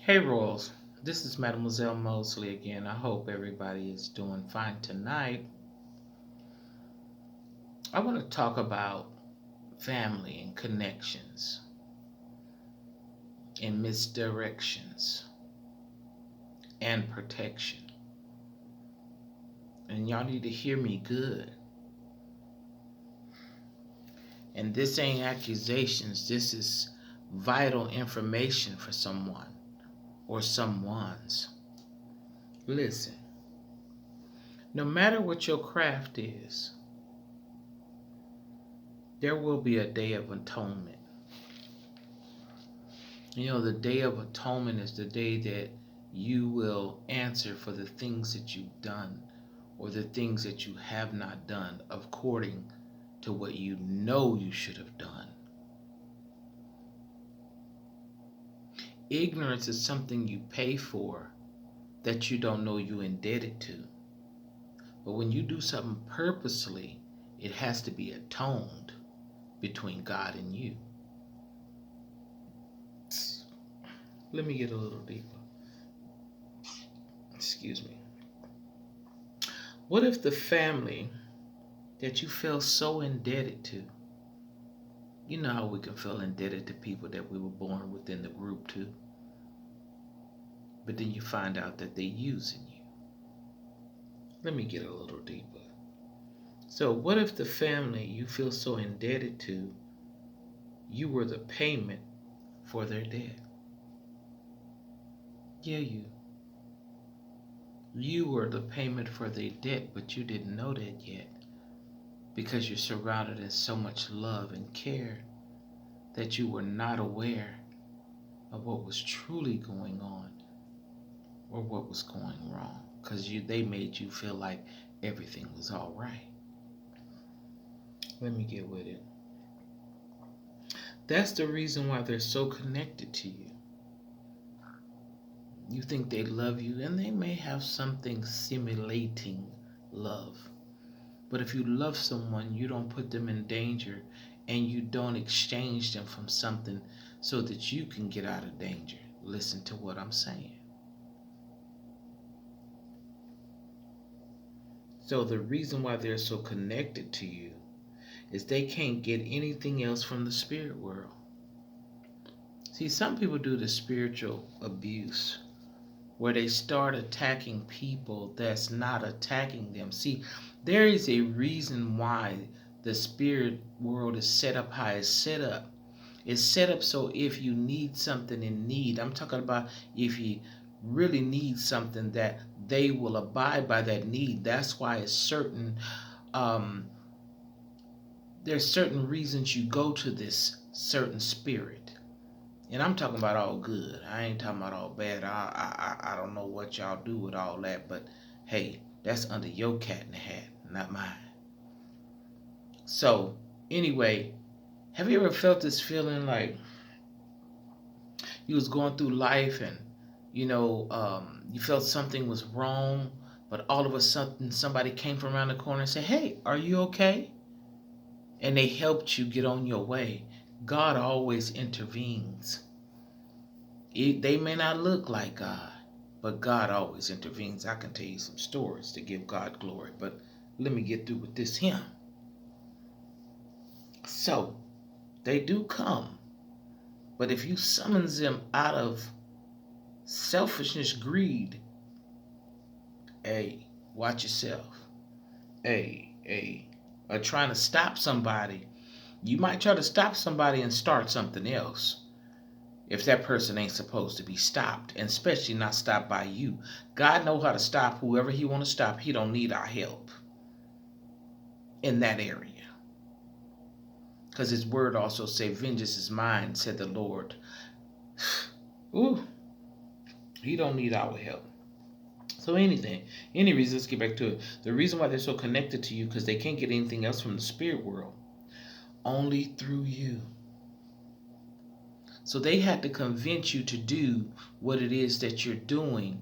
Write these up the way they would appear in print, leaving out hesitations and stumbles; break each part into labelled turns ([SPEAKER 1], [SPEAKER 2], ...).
[SPEAKER 1] Hey Royals, this is Mademoiselle Mosley again. I hope everybody is doing fine tonight. I want to talk about family and connections and misdirections and protection. And y'all need to hear me good. And this ain't accusations, this is vital information for someone or someone's. Listen, no matter what your craft is, there will be a day of atonement. The Day of Atonement is the day that you will answer for the things that you've done or the things that you have not done according to what you know you should have done. Ignorance is something you pay for that you don't know you're indebted to. But when you do something purposely, it has to be atoned between God and you. Let me get a little deeper. Excuse me. What if the family that you feel so indebted to, you know how we can feel indebted to people that we were born within the group too, but then you find out that they're using you. Let me get a little deeper. So what if the family you feel so indebted to, you were the payment for their debt? Yeah, you were the payment for their debt, but you didn't know that yet because you're surrounded in so much love and care that you were not aware of what was truly going on or what was going wrong because they made you feel like everything was all right. Let me get with it. That's the reason why they're so connected to you. You think they love you, and they may have something simulating love. But if you love someone, you don't put them in danger and you don't exchange them from something so that you can get out of danger. Listen to what I'm saying. So the reason why they're so connected to you is they can't get anything else from the spirit world. See, some people do the spiritual abuse where they start attacking people that's not attacking them. See, there is a reason why the spirit world is set up how it's set up. It's set up so if you need something in need, I'm talking about if you really need something, that they will abide by that need. That's why it's um, there's certain reasons you go to this certain spirit. And I'm talking about all good. I ain't talking about all bad. I don't know what y'all do with all that, but hey, that's under your cat in the hat, not mine. So, anyway, have you ever felt this feeling like you was going through life and you felt something was wrong, but all of a sudden somebody came from around the corner and said, "Hey, are you okay?" And they helped you get on your way. God always intervenes. They may not look like God, but God always intervenes. I can tell you some stories to give God glory, but let me get through with this hymn. So, they do come, but if you summons them out of selfishness, greed, hey, watch yourself. Hey, or trying to stop somebody, you might try to stop somebody and start something else. If that person ain't supposed to be stopped, and especially not stopped by you. God knows how to stop whoever he want to stop. He don't need our help in that area. Because his word also say, "Vengeance is mine," said the Lord. Ooh, he don't need our help. So any reason, let's get back to it. The reason why they're so connected to you, because they can't get anything else from the spirit world. Only through you. So they had to convince you to do what it is that you're doing.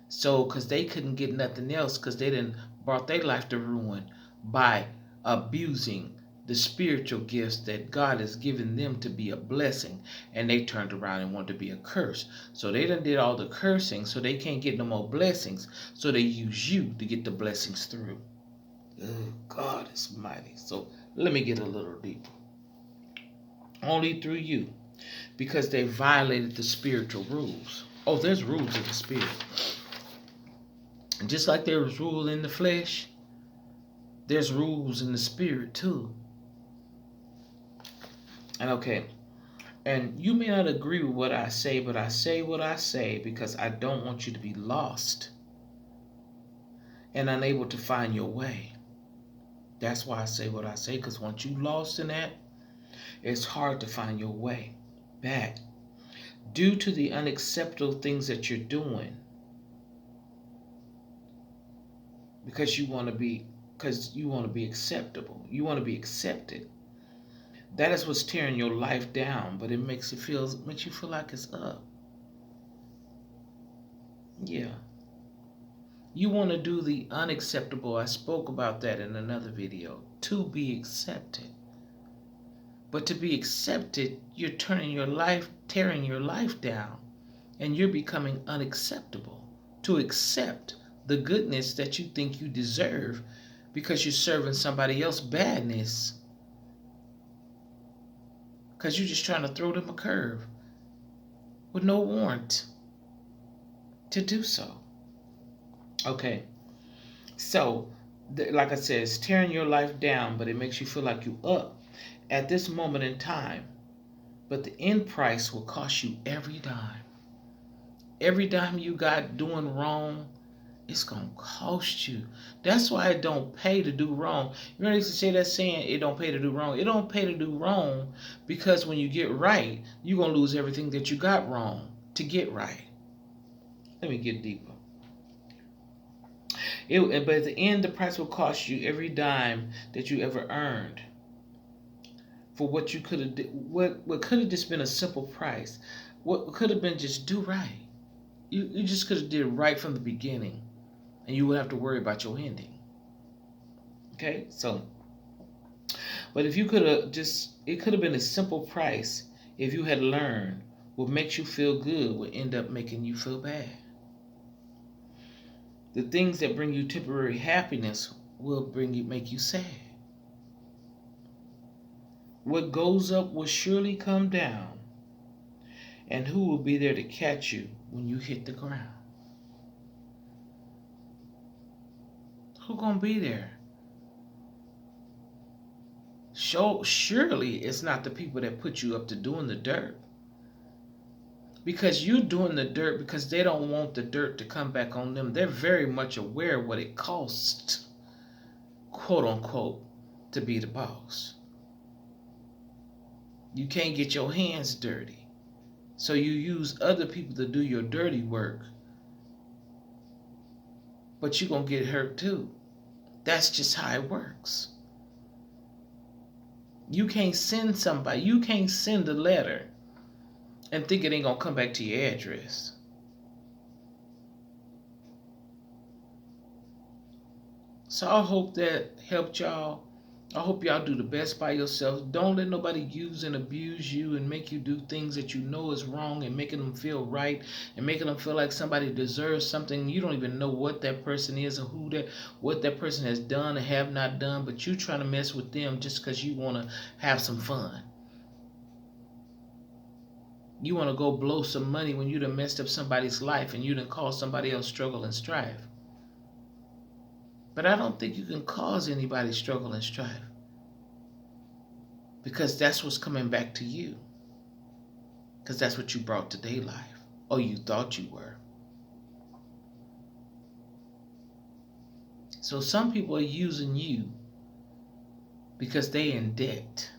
[SPEAKER 1] So, because they couldn't get nothing else, because they didn't brought their life to ruin by abusing the spiritual gifts that God has given them to be a blessing, and they turned around and wanted to be a curse. So they done did all the cursing, so they can't get no more blessings, so they use you to get the blessings through. Oh, God is mighty. So let me get a little deeper. Only through you, because they violated the spiritual rules. Oh, there's rules in the spirit. And just like there was rule in the flesh, there's rules in the spirit too. And okay, and you may not agree with what I say, but I say what I say because I don't want you to be lost and unable to find your way. That's why I say what I say, because once you lost in that, it's hard to find your way back due to the unacceptable things that you're doing, because you want to be acceptable. You want to be accepted. That is what's tearing your life down, but it makes you feel like it's up. Yeah. You want to do the unacceptable. I spoke about that in another video. To be accepted. But to be accepted, you're tearing your life down, and you're becoming unacceptable. To accept the goodness that you think you deserve because you're serving somebody else badness. Because you're just trying to throw them a curve with no warrant to do so. Okay. So, like I said, it's tearing your life down, but it makes you feel like you up at this moment in time. But the end price will cost you every dime. Every dime you got doing wrong, it's going to cost you. That's why it don't pay to do wrong. You know, they used to say that saying, it don't pay to do wrong. It don't pay to do wrong because when you get right, you're going to lose everything that you got wrong to get right. Let me get deeper. But at the end, the price will cost you every dime that you ever earned for what you could have. What could have just been a simple price. What could have been just do right. You just could have did right from the beginning, and you wouldn't have to worry about your ending. Okay, so, but if you could have it could have been a simple price if you had learned what makes you feel good would end up making you feel bad. The things that bring you temporary happiness will make you sad. What goes up will surely come down, and who will be there to catch you when you hit the ground? Who gonna be there? Surely it's not the people that put you up to doing the dirt. Because you're doing the dirt because they don't want the dirt to come back on them. They're very much aware of what it costs, quote unquote, to be the boss. You can't get your hands dirty. So you use other people to do your dirty work. But you're going to get hurt too. That's just how it works. You can't send a letter and think it ain't going to come back to your address. So I hope that helped y'all. I hope y'all do the best by yourselves. Don't let nobody use and abuse you and make you do things that you know is wrong and making them feel right and making them feel like somebody deserves something. You don't even know what that person is or what that person has done or have not done, but you trying to mess with them just because you want to have some fun. You want to go blow some money when you done messed up somebody's life and you done caused somebody else struggle and strife. But I don't think you can cause anybody struggle and strife, because that's what's coming back to you, because that's what you brought to their life, or you thought you were. So some people are using you because they in debt.